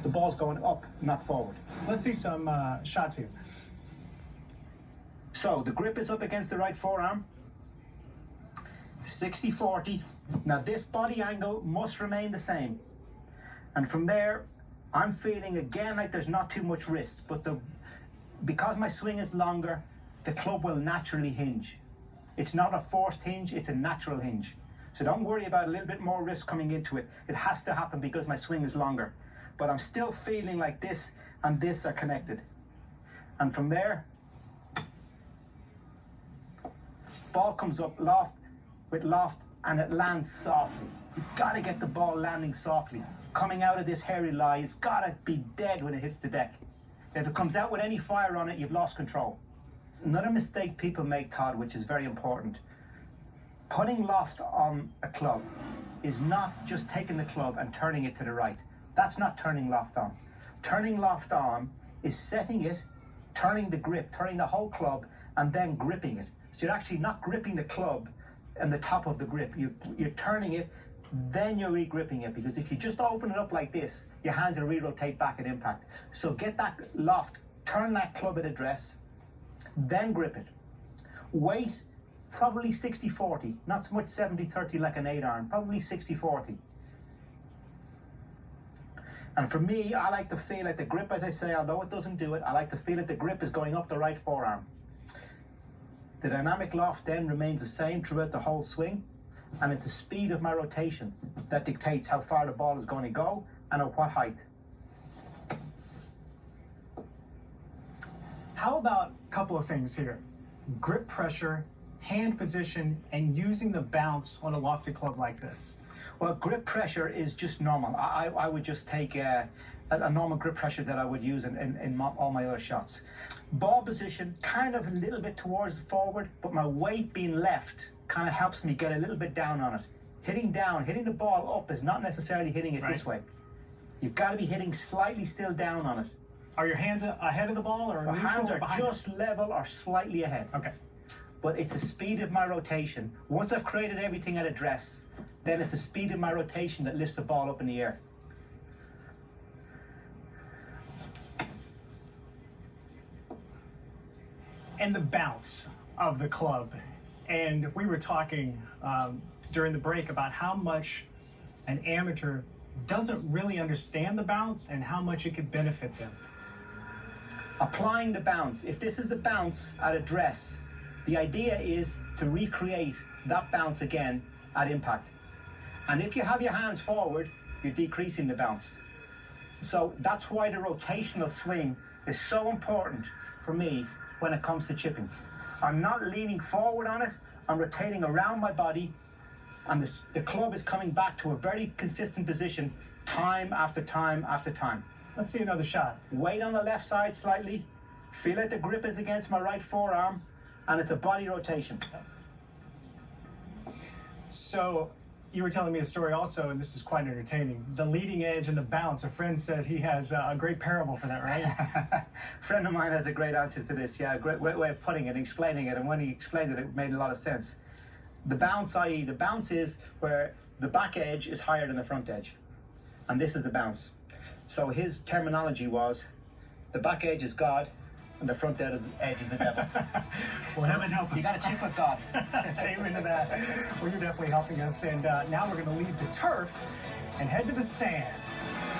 The ball's going up, not forward. Let's see some shots here. So the grip is up against the right forearm. 60-40. Now this body angle must remain the same. And from there, I'm feeling again like there's not too much wrist, but because my swing is longer, the club will naturally hinge. It's not a forced hinge, it's a natural hinge. So don't worry about a little bit more wrist coming into it. It has to happen because my swing is longer. But I'm still feeling like this and this are connected. And from there, ball comes up with loft and it lands softly. You've got to get the ball landing softly. Coming out of this hairy lie, it's got to be dead when it hits the deck. If it comes out with any fire on it, you've lost control. Another mistake people make, Todd, which is very important. Putting loft on a club is not just taking the club and turning it to the right. That's not turning loft on. Turning loft on is setting it, turning the grip, turning the whole club, and then gripping it. So you're actually not gripping the club and the top of the grip. You're turning it, then you're re-gripping it, because if you just open it up like this, your hands will re-rotate back at impact. So get that loft, turn that club at address, then grip it. Weight, probably 60-40, not so much 70-30 like an 8-iron, probably 60-40. And for me, I like to feel like the grip, as I say, although it doesn't do it, I like to feel that the grip is going up the right forearm. The dynamic loft then remains the same throughout the whole swing, and it's the speed of my rotation that dictates how far the ball is going to go and at what height. How about a couple of things here? Grip pressure, hand position, and using the bounce on a lofted club like this. Well, grip pressure is just normal. I would just take a normal grip pressure that I would use in all my other shots. Ball position, kind of a little bit towards forward, but my weight being left kind of helps me get a little bit down on it. Hitting down, hitting the ball up is not necessarily hitting it this way. You've got to be hitting slightly still down on it. Are your hands ahead of the ball or My neutral hands or are behind? just level or slightly ahead. Okay. But it's the speed of my rotation. Once I've created everything at address, then it's the speed of my rotation that lifts the ball up in the air. And the bounce of the club. And we were talking during the break about how much an amateur doesn't really understand the bounce and how much it could benefit them. Applying the bounce. If this is the bounce at address, the idea is to recreate that bounce again at impact. And if you have your hands forward, you're decreasing the bounce. So that's why the rotational swing is so important for me when it comes to chipping. I'm not leaning forward on it, I'm rotating around my body, and the club is coming back to a very consistent position time after time after time. Let's see another shot. Weight on the left side slightly, feel like the grip is against my right forearm, and it's a body rotation. So you were telling me a story also, and this is quite entertaining. The leading edge and the bounce. A friend said he has a great parable for that, right? A friend of mine has a great answer to this. Yeah, great way of putting it, explaining it, and when he explained it, it made a lot of sense. The bounce, i.e. the bounce is where the back edge is higher than the front edge. And this is the bounce. So his terminology was, the back edge is God, and the front edge is the devil. Well, heaven help us. You got to chip with God. Amen to that. Well, you're definitely helping us. And now we're going to leave the turf and head to the sand.